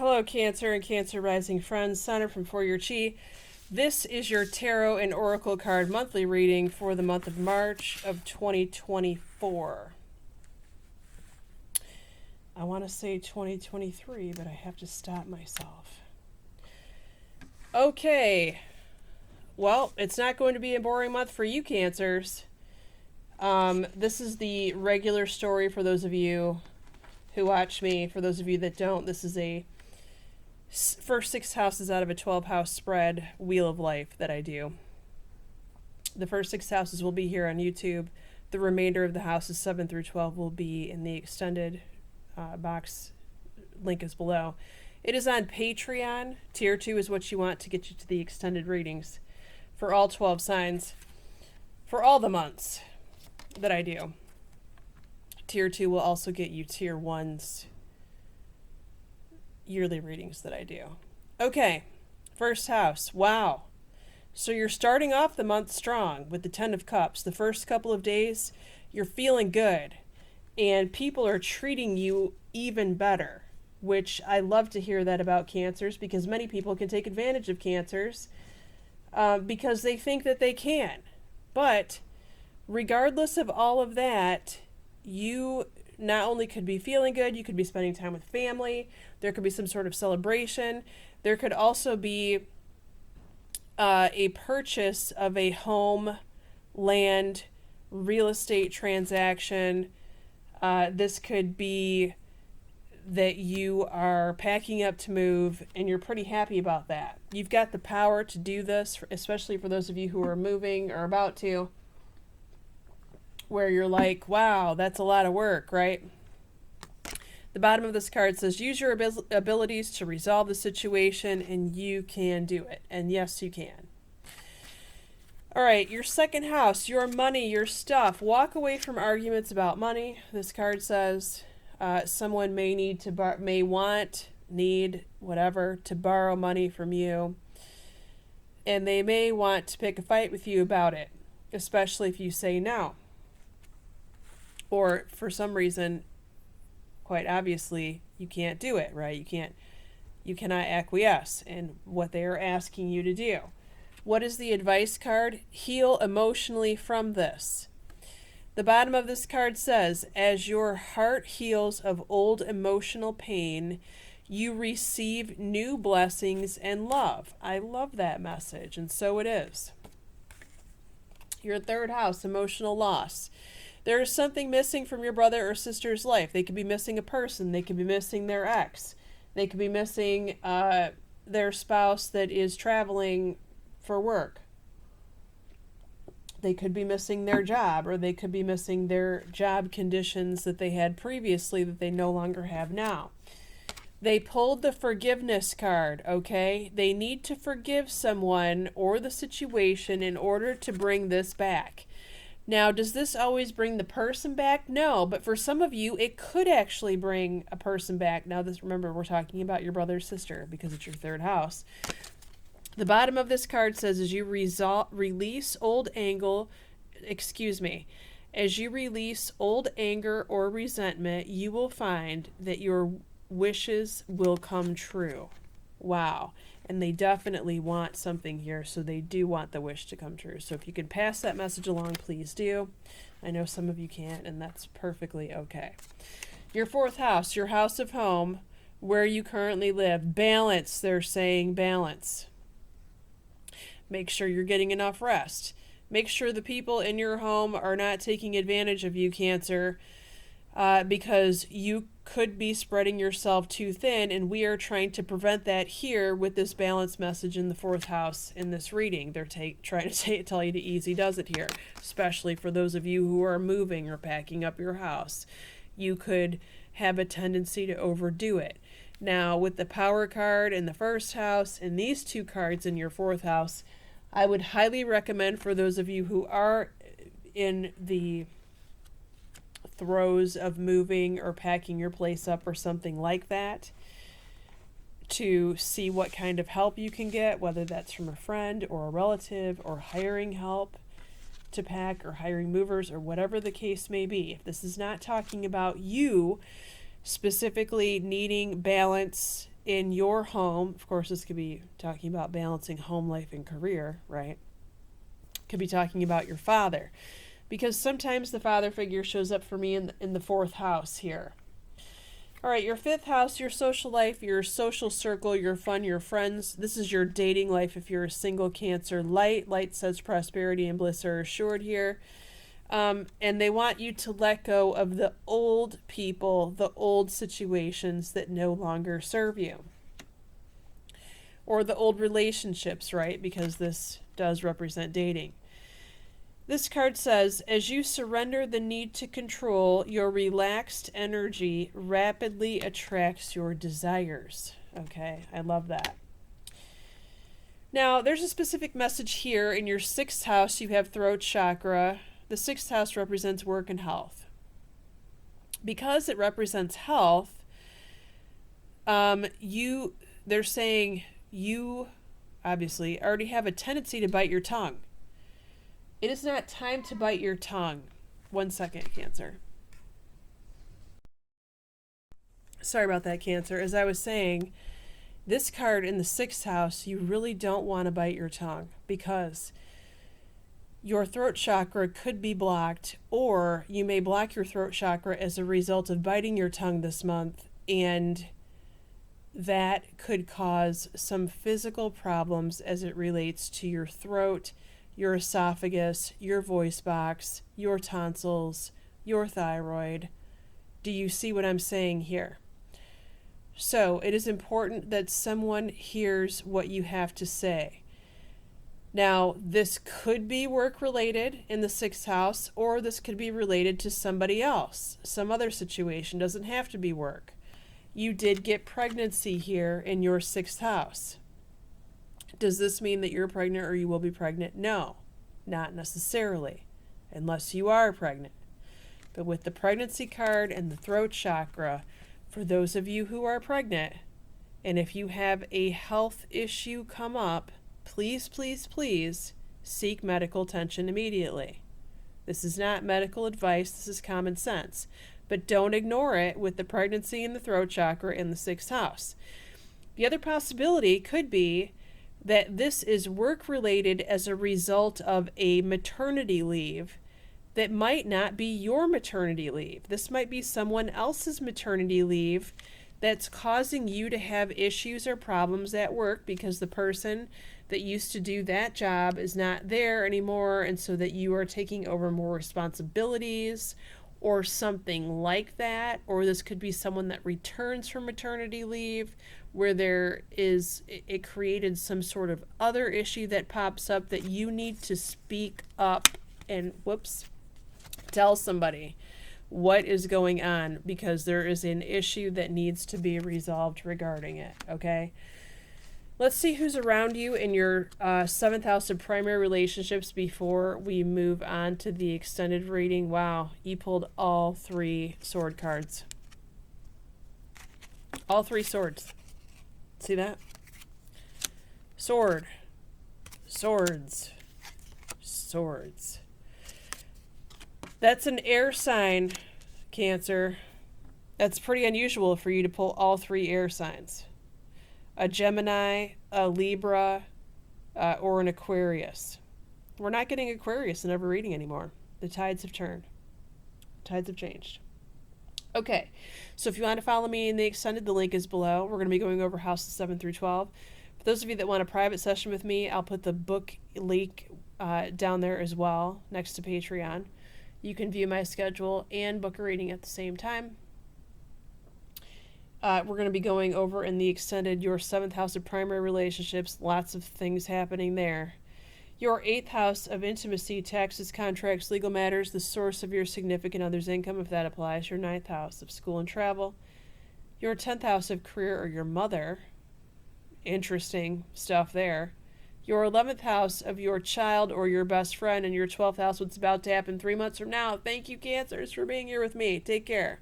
Hello, Cancer and Cancer Rising friends. Sondra from For Your Chi. This is your Tarot and Oracle card monthly reading for the month of March of 2024. I want to say 2023, but I have to stop myself. Okay. Well, it's not going to be a boring month for you, Cancers. This is the regular story for those of you who watch me. For those of you that don't, this is a first 6 houses out of a 12-house spread Wheel of Life that I do. The first 6 houses will be here on YouTube. The remainder of the houses 7 through 12 will be in the extended box. Link is below. It is on Patreon. Tier 2 is what you want to get you to the extended readings for all 12 signs for all the months that I do. Tier 2 will also get you Tier 1's yearly readings that I do. Okay, first house. Wow. So you're starting off the month strong with the 10 of Cups. The first couple of days, you're feeling good. And people are treating you even better, which I love to hear that about Cancers, because many people can take advantage of Cancers because they think that they can. But regardless of all of that, you not only could be feeling good, you could be spending time with family. There could be some sort of celebration. There could also be a purchase of a home, land, real estate transaction. This could be that you are packing up to move and you're pretty happy about that. You've got the power to do this, especially for those of you who are moving or about to, where you're like, wow, that's a lot of work, right? The bottom of this card says, use your abilities to resolve the situation, and you can do it. And yes, you can. All right, your second house, your money, your stuff. Walk away from arguments about money. This card says someone may need to need whatever to borrow money from you, and they may want to pick a fight with you about it, especially if you say no. Or for some reason, quite obviously, you can't do it, right? You cannot acquiesce in what they are asking you to do. What is the advice card? Heal emotionally from this. The bottom of this card says, as your heart heals of old emotional pain, you receive new blessings and love. I love that message, and so it is. Your third house, emotional loss. There is something missing from your brother or sister's life. They could be missing a person. They could be missing their ex. They could be missing their spouse that is traveling for work. They could be missing their job, or they could be missing their job conditions that they had previously that they no longer have now. They pulled the forgiveness card, okay? They need to forgive someone or the situation in order to bring this back. Now, does this always bring the person back? No, but for some of you, it could actually bring a person back. Now, remember, we're talking about your brother or sister because it's your third house. The bottom of this card says, as you release old anger or resentment, you will find that your wishes will come true. Wow. And they definitely want something here, so they do want the wish to come true. So if you can pass that message along, please do. I know some of you can't, and that's perfectly okay. Your fourth house, your house of home, where you currently live. Balance, they're saying balance. Make sure you're getting enough rest. Make sure the people in your home are not taking advantage of you, Cancer, because you could be spreading yourself too thin, and we are trying to prevent that here with this balance message in the fourth house in this reading. They're trying to tell you to easy does it here, especially for those of you who are moving or packing up your house. You could have a tendency to overdo it. Now, with the power card in the first house and these two cards in your fourth house, I would highly recommend for those of you who are in the throes of moving or packing your place up or something like that, to see what kind of help you can get, whether that's from a friend or a relative, or hiring help to pack, or hiring movers, or whatever the case may be. If this is not talking about you specifically needing balance in your home, of course, this could be talking about balancing home life and career, right? Could be talking about your father, because sometimes the father figure shows up for me in the fourth house here. All right, your fifth house, your social life, your social circle, your fun, your friends. This is your dating life if you're a single Cancer. Light says prosperity and bliss are assured here. And they want you to let go of the old people, the old situations that no longer serve you. Or the old relationships, right? Because this does represent dating. This card says, as you surrender the need to control, your relaxed energy rapidly attracts your desires. Okay, I love that. Now, there's a specific message here. In your sixth house, you have throat chakra. The sixth house represents work and health. Because it represents health, they're saying you obviously already have a tendency to bite your tongue. It is not time to bite your tongue. 1 second, Cancer. Sorry about that, Cancer. As I was saying, this card in the sixth house, you really don't want to bite your tongue because your throat chakra could be blocked, or you may block your throat chakra as a result of biting your tongue this month, and that could cause some physical problems as it relates to your throat, your esophagus, your voice box, your tonsils, your thyroid. Do you see what I'm saying here? So it is important that someone hears what you have to say. Now, this could be work-related in the sixth house, or this could be related to somebody else, some other situation. Doesn't have to be work. You did get pregnancy here in your sixth house. Does this mean that you're pregnant or you will be pregnant? No, not necessarily, unless you are pregnant. But with the pregnancy card and the throat chakra, for those of you who are pregnant, and if you have a health issue come up, please, please, please seek medical attention immediately. This is not medical advice, this is common sense. But don't ignore it with the pregnancy and the throat chakra in the sixth house. The other possibility could be that this is work-related as a result of a maternity leave that might not be your maternity leave. This might be someone else's maternity leave that's causing you to have issues or problems at work because the person that used to do that job is not there anymore, and so that you are taking over more responsibilities or something like that. Or this could be someone that returns from maternity leave where it created some sort of other issue that pops up that you need to speak up and tell somebody what is going on, because there is an issue that needs to be resolved regarding it, okay? Let's see who's around you in your seventh house of primary relationships before we move on to the extended reading. Wow, you pulled all three sword cards. All three swords. See that? Sword. Swords. Swords. That's an air sign, Cancer. That's pretty unusual for you to pull all three air signs. A Gemini, a Libra, or an Aquarius. We're not getting Aquarius in every reading anymore. The tides have turned. Tides have changed. Okay, so if you want to follow me in the extended, the link is below. We're going to be going over houses 7 through 12. For those of you that want a private session with me, I'll put the book link down there as well, next to Patreon. You can view my schedule and book a reading at the same time. We're going to be going over in the extended your seventh house of primary relationships. Lots of things happening there. Your eighth house of intimacy, taxes, contracts, legal matters, the source of your significant other's income, if that applies. Your ninth house of school and travel. Your 10th house of career or your mother. Interesting stuff there. Your 11th house of your child or your best friend, and your 12th house, what's about to happen 3 months from now. Thank you, Cancers, for being here with me. Take care.